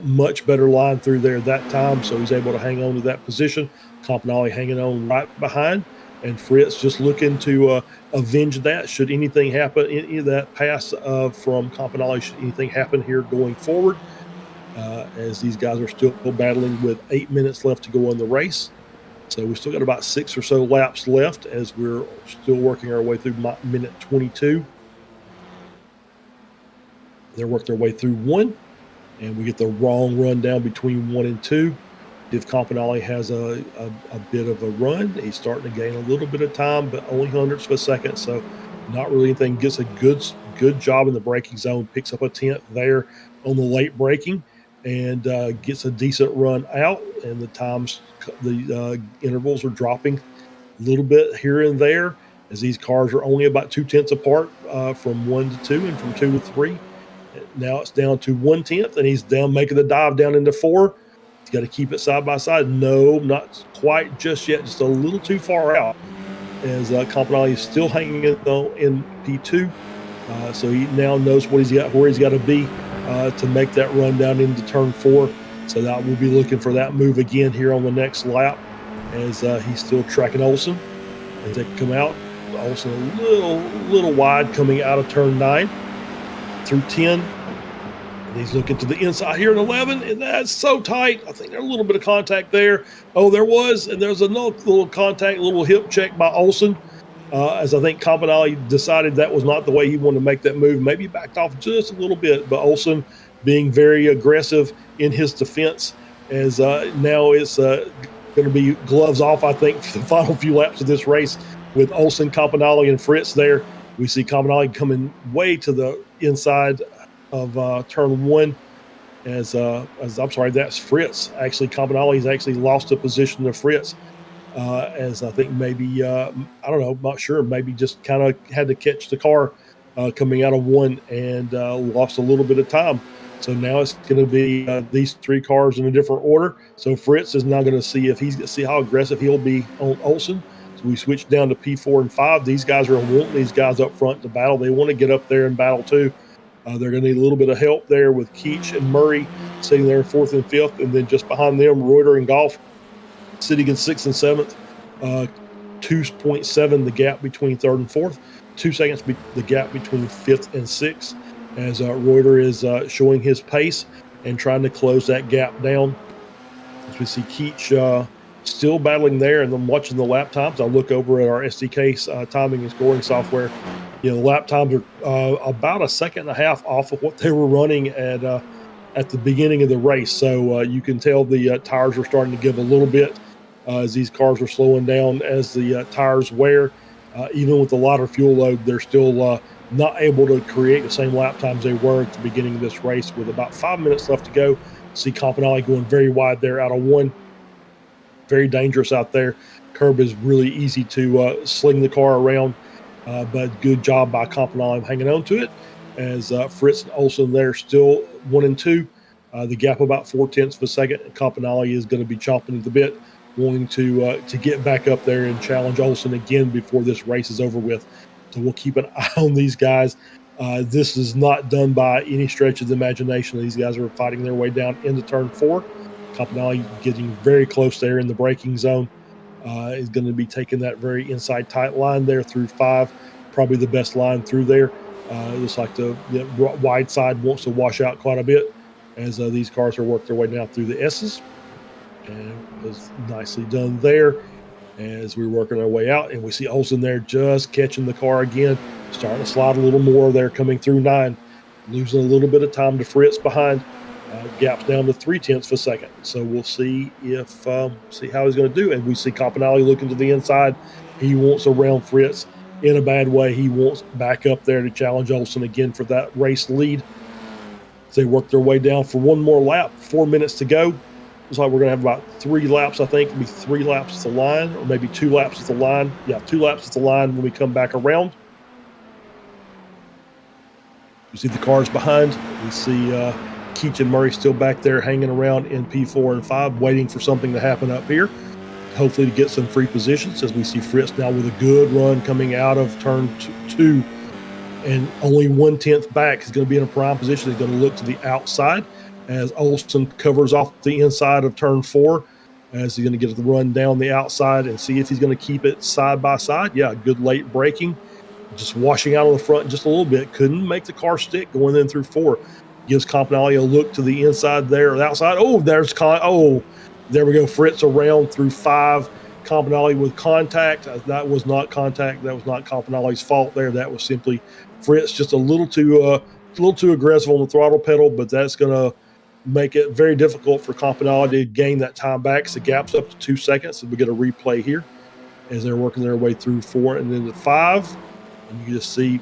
much better line through there that time, so he's able to hang on to that position. Campanale hanging on right behind, and Fritz just looking to avenge that. Should anything happen, any of that pass from Campanale, should anything happen here going forward, as these guys are still battling with 8 minutes left to go in the race. So we've still got about 6 or so laps left as we're still working our way through minute 22. They work their way through 1, and we get the wrong run down between 1 and 2. If Campanale has a bit of a run, he's starting to gain a little bit of time, but only hundredths of a second, so not really anything. Gets a good job in the braking zone, picks up a 10th there on the late braking, and gets a decent run out. And the intervals are dropping a little bit here and there, as these cars are only about 2/10 apart from 1 to 2 and from 2 to 3. Now it's down to 1/10, and he's down making the dive down into 4. He's got to keep it side by side. No, not quite just yet, just a little too far out, as Campanale is still hanging in P2. So he now knows where he's got to be to make that run down into turn 4. So that we'll be looking for that move again here on the next lap, as he's still tracking Olsen as they come out. Olsen a little wide coming out of turn 9 through 10. And he's looking to the inside here in 11, and that's so tight. I think there's a little bit of contact there. Oh, there was, and there's another little contact, little hip check by Olsen, as I think Campanale decided that was not the way he wanted to make that move. Maybe backed off just a little bit, but Olsen being very aggressive in his defense, as now it's going to be gloves off, I think, for the final few laps of this race with Olsen, Campanale, and Fritz there. We see Campanale coming way to the inside of turn 1, as I'm sorry, that's Fritz. Actually, Campanale's actually lost a position to Fritz, as I think maybe, I don't know, not sure, maybe just kind of had to catch the car coming out of 1 and lost a little bit of time. So now it's going to be these 3 cars in a different order. So Fritz is now going to see how aggressive he'll be on Olsen. So we switch down to P4 and 5. These guys are wanting these guys up front to battle. They want to get up there and battle too. They're going to need a little bit of help there with Keach and Murray sitting there in 4th and 5th, and then just behind them, Reuter and Goff sitting in 6th and 7th. 2.7 the gap between 3rd and 4th. 2 seconds the gap between 5th and 6th, as Reuter is showing his pace and trying to close that gap down. As we see Keach still battling there, and then watching the lap times. I look over at our SDK timing and scoring software. The lap times are about a second and a half off of what they were running at the beginning of the race. So you can tell the tires are starting to give a little bit as these cars are slowing down as the tires wear. Even with the lighter fuel load, they're still not able to create the same lap times they were at the beginning of this race. With about 5 minutes left to go, see Campanale going very wide there out of 1. Very dangerous out there. Curb is really easy to sling the car around, but good job by Campanale hanging on to it, as Fritz and Olsen there still 1 and 2. The gap about 0.4 of a second. Campanale is going to be chomping at the bit, wanting to get back up there and challenge Olsen again before this race is over with. So we'll keep an eye on these guys. This is not done by any stretch of the imagination. These guys are fighting their way down into turn 4. Campanale getting very close there in the braking zone. Is going to be taking that very inside tight line there through 5. Probably the best line through there. Looks like the wide side wants to wash out quite a bit as these cars are working their way now through the S's. And it was nicely done there as we're working our way out. And we see Olsen there just catching the car again, starting to slide a little more there coming through 9. Losing a little bit of time to Fritz behind. Gaps down to 0.3 of a second. So we'll see see how he's going to do. And we see Campanale looking to the inside. He wants around Fritz in a bad way. He wants back up there to challenge Olsen again for that race lead. as they work their way down for one more lap. 4 minutes to go. Looks like we're going to have about 3 laps, I think. It'll be 3 laps at the line, or maybe 2 laps at the line. Yeah, 2 laps at the line when we come back around. You see the cars behind. We see Keach and Murray still back there hanging around in P4 and 5, waiting for something to happen up here, hopefully to get some free positions, as we see Fritz now with a good run coming out of turn 2, and only 1/10 back. He's going to be in a prime position. He's going to look to the outside as Olsen covers off the inside of turn 4, as he's going to get the run down the outside and see if he's going to keep it side by side. Yeah, good late braking, just washing out on the front just a little bit. Couldn't make the car stick going in through 4. Gives Campanelli a look to the inside there, the outside. Oh, there's there we go. Fritz around through 5. Campanelli with contact. That was not contact. That was not Campanelli's fault there. That was simply Fritz just a little too aggressive on the throttle pedal, but that's going to make it very difficult for Campanelli to gain that time back. So the gap's up to 2 seconds, and we get a replay here as they're working their way through 4 and then to 5. And you just see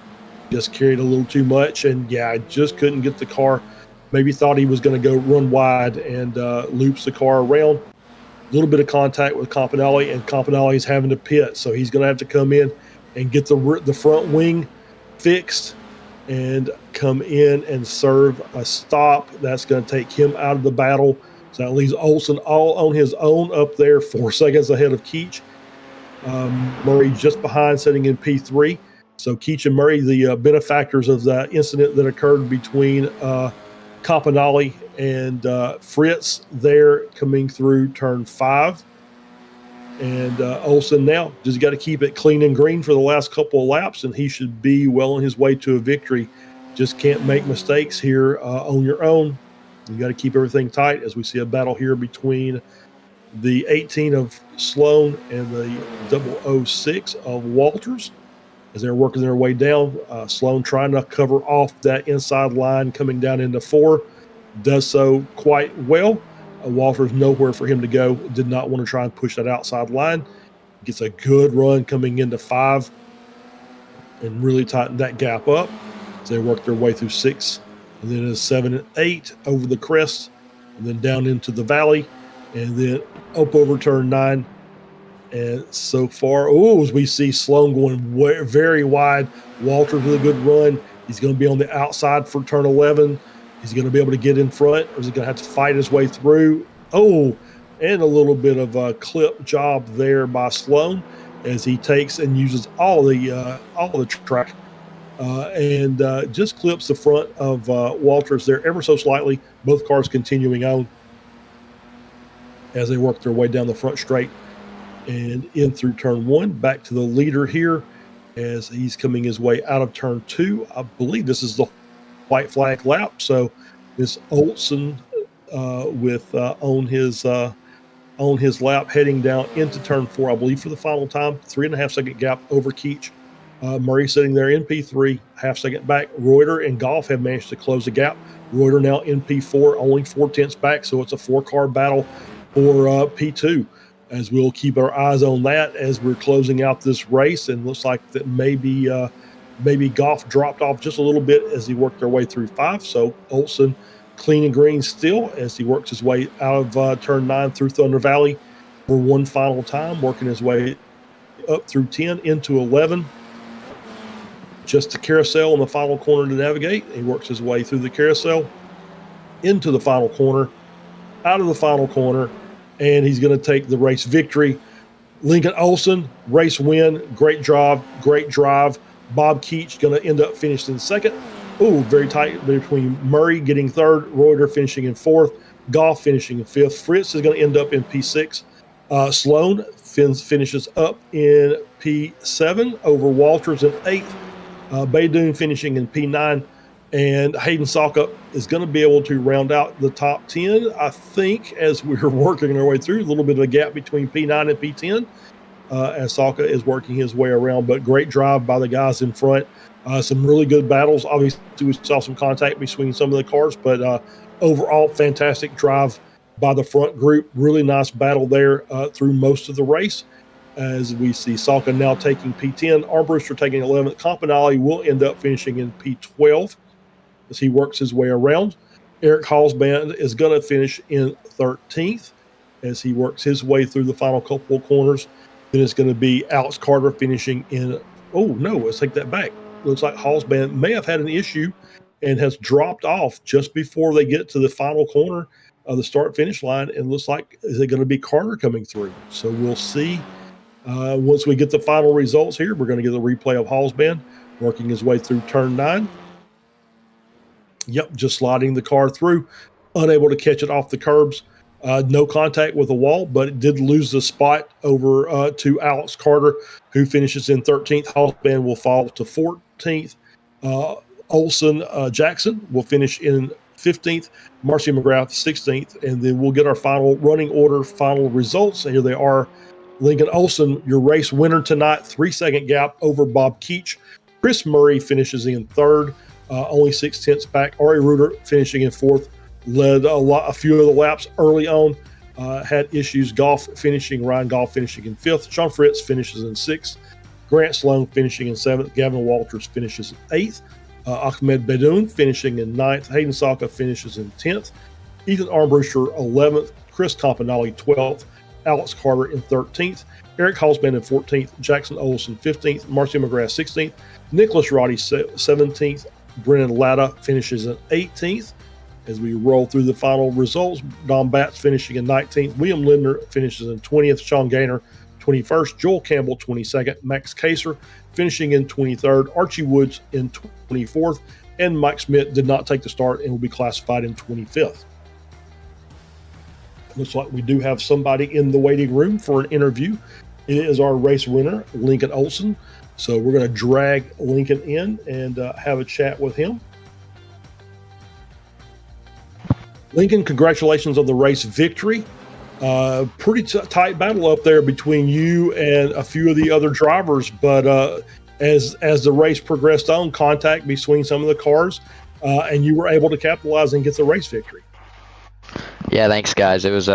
just carried a little too much, and yeah, I just couldn't get the car. Maybe thought he was going to go run wide and loops the car around. A little bit of contact with Campanelli, and Campanelli is having to pit, so he's going to have to come in and get the front wing fixed and come in and serve a stop. That's going to take him out of the battle. So that leaves Olsen all on his own up there, 4 seconds ahead of Keach. Murray just behind, sitting in P3. So Keach and Murray, the benefactors of the incident that occurred between Campanelli and Fritz there coming through turn 5. And Olsen now just got to keep it clean and green for the last couple of laps, and he should be well on his way to a victory. Just can't make mistakes here on your own. You got to keep everything tight, as we see a battle here between the 18 of Sloan and the 006 of Walters, as they're working their way down. Sloan trying to cover off that inside line coming down into 4. Does so quite well. Walters nowhere for him to go. Did not want to try and push that outside line. Gets a good run coming into 5 and really tighten that gap up. So they work their way through 6. And then it's 7 and 8 over the crest, and then down into the valley, and then up over turn 9. And so far, as we see Sloan going very wide. Walters with a good run. He's going to be on the outside for turn 11. He's going to be able to get in front, or is he going to have to fight his way through? And a little bit of a clip job there by Sloan, as he takes and uses all the track and just clips the front of Walters there ever so slightly. Both cars continuing on as they work their way down the front straight and in through turn 1. Back to the leader here as he's coming his way out of turn 2. I believe this is the white flag lap. So this Olsen on his lap heading down into turn 4, I believe, for the final time. 3.5 second gap over Keach. Murray sitting there in P3, half second back. Reuter and Goff have managed to close the gap. Reuter now in P4, only 4/10 back, so it's a 4-car battle for P2, as we'll keep our eyes on that as we're closing out this race. And looks like that maybe Goff dropped off just a little bit as he worked their way through 5. So Olsen clean and green still as he works his way out of turn 9 through Thunder Valley for one final time, working his way up through 10 into 11. Just a carousel in the final corner to navigate. He works his way through the carousel into the final corner, out of the final corner, and he's going to take the race victory. Lincoln Olsen, race win. Great job, great drive. Bob Keach going to end up finishing second. Very tight between Murray getting third, Reuter finishing in 4th, Goff finishing in 5th. Fritz is going to end up in P6. Sloan finishes up in P7 over Walters in 8th. Baydoun finishing in P9. And Hayden Salka is going to be able to round out the top 10, I think, as we're working our way through. A little bit of a gap between P9 and P10 as Salka is working his way around. But great drive by the guys in front. Some really good battles. Obviously, we saw some contact between some of the cars, but overall, fantastic drive by the front group. Really nice battle there through most of the race. As we see Salka now taking P10, Armbruster taking 11th. Campanelli will end up finishing in P12 as he works his way around. Eric Hallsband is going to finish in 13th as he works his way through the final couple of corners. Then it's going to be Alex Carter finishing in, oh no, let's take that back. Looks like Hallsband may have had an issue and has dropped off just before they get to the final corner of the start-finish line. And looks like, is it going to be Carter coming through? So we'll see. Once we get the final results here, we're going to get a replay of Hallsband working his way through turn 9. Yep, just sliding the car through, unable to catch it off the curbs. No contact with the wall, but it did lose the spot over to Alex Carter, who finishes in 13th. Hallsband will fall to 14th. Olson Jackson will finish in 15th. Marcy McGrath 16th. And then we'll get our final running order, final results. Here they are. Lincoln Olson, your race winner tonight, 3-second gap over Bob Keach. Chris Murray finishes in 3rd, only 6/10 back. Ari Reuter finishing in 4th. Led a few of the laps early on, had issues. Ryan Goff finishing in 5th. Sean Fritz finishes in 6th. Grant Sloan finishing in 7th. Gavin Walters finishes in 8th. Ahmed Bedoun finishing in 9th. Hayden Saka finishes in 10th. Ethan Armbruster 11th. Chris Campanelli 12th. Alex Carter in 13th. Eric Hallsband in 14th. Jackson Olson 15th. Marcy McGrath 16th. Nicholas Roddy 17th. Brennan Latta finishes in 18th. As we roll through the final results, Don Batts finishing in 19th. William Lindner finishes in 20th. Sean Gaynor 21st. Joel Campbell 22nd. Max Kaser finishing in 23rd. Archie Woods in 24th. And Mike Smith did not take the start and will be classified in 25th. Looks like we do have somebody in the waiting room for an interview. It is our race winner, Lincoln Olson. So we're going to drag Lincoln in and have a chat with him. Lincoln, congratulations on the race victory. Pretty tight battle up there between you and a few of the other drivers, but as the race progressed on, contact between some of the cars, and you were able to capitalize and get the race victory. Yeah, thanks, guys. It was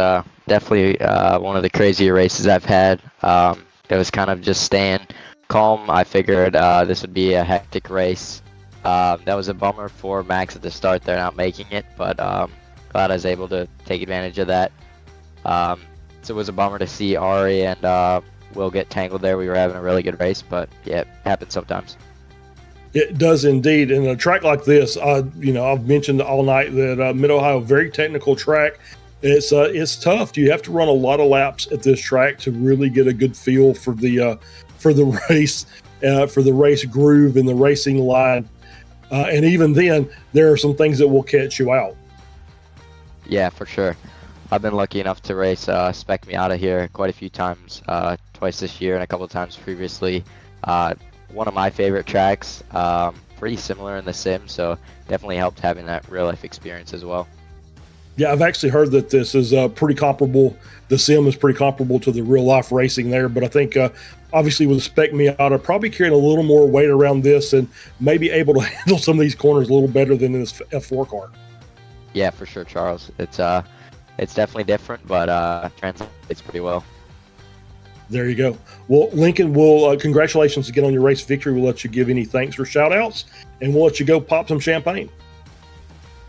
definitely one of the crazier races I've had. It was kind of just staying calm. I figured this would be a hectic race. That was a bummer for Max at the start. They're not making it, but glad I was able to take advantage of that. So it was a bummer to see Ari and Will get tangled there. We were having a really good race, but yeah, it happens sometimes. It does indeed. And a track like this, I've mentioned all night that Mid-Ohio, very technical track. It's tough. You have to run a lot of laps at this track to really get a good feel for the race, for the race groove and the racing line. And even then, there are some things that will catch you out. Yeah, for sure. I've been lucky enough to race Spec Miata here quite a few times, twice this year and a couple of times previously. One of my favorite tracks, pretty similar in the sim, so definitely helped having that real life experience as well. Yeah, I've actually heard that this is pretty comparable. The sim is pretty comparable to the real life racing there, but I think obviously with the Spec Miata, probably carrying a little more weight around this and maybe able to handle some of these corners a little better than in this F4 car. Yeah, for sure, Charles. It's definitely different, but translates pretty well. There you go. Well, Lincoln, congratulations again on your race victory. We'll let you give any thanks or shout outs, and we'll let you go pop some champagne.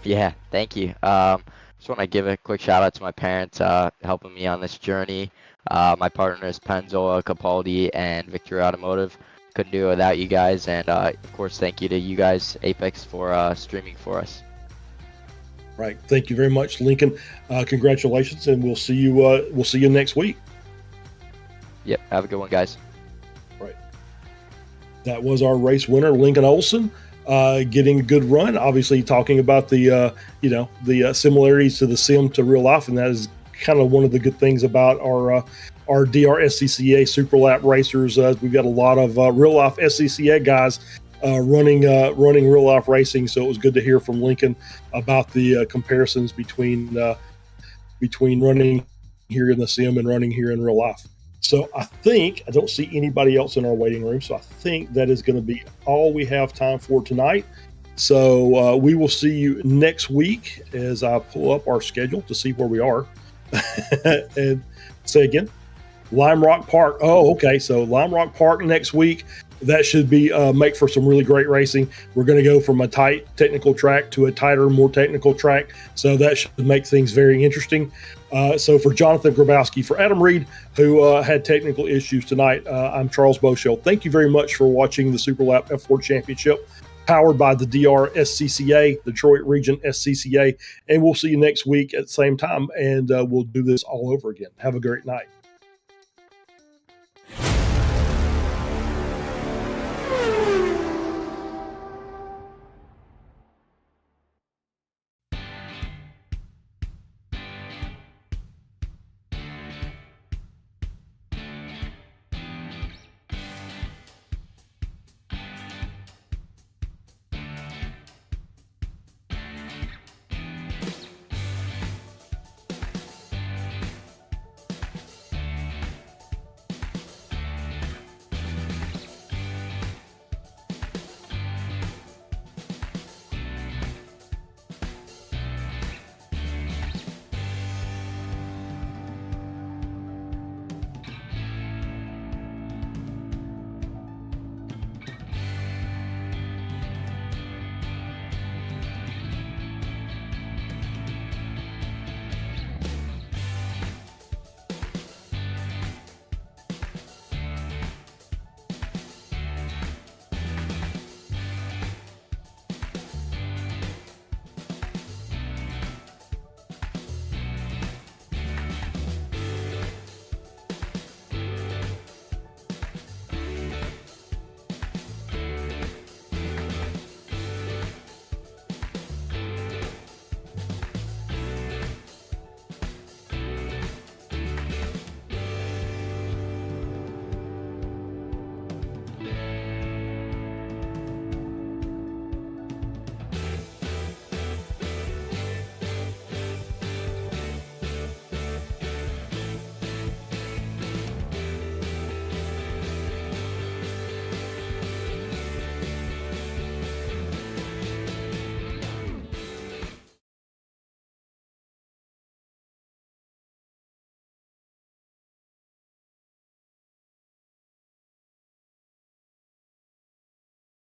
Yeah, thank you. Just want to give a quick shout out to my parents helping me on this journey. My partners, Penzola, Capaldi, and Victory Automotive. Couldn't do it without you guys. And of course, thank you to you guys, Apex, for streaming for us. Right. Thank you very much, Lincoln. Congratulations, and we'll see you next week. Yep. Have a good one, guys. Right. That was our race winner, Lincoln Olson, getting a good run. Obviously, talking about the similarities to the sim to real life, and that is kind of one of the good things about our DRSCCA SuperLap racers. We've got a lot of real life SCCA guys running real life racing, so it was good to hear from Lincoln about the comparisons between running here in the sim and running here in real life. So I don't see anybody else in our waiting room, so I think that is going to be all we have time for tonight. So we will see you next week as I pull up our schedule to see where we are. And say again, Lime Rock Park. Oh, okay. So Lime Rock Park next week. that should be make for some really great racing. We're going to go from a tight technical track to a tighter, more technical track, so that should make things very interesting. So for Jonathan Grabowski, for Adam Reed, who had technical issues tonight, I'm Charles Beauchel. Thank you very much for watching the SUPERLAP F4 Championship, powered by the DR SCCA, Detroit Region SCCA, and we'll see you next week at the same time, and we'll do this all over again. Have a great night.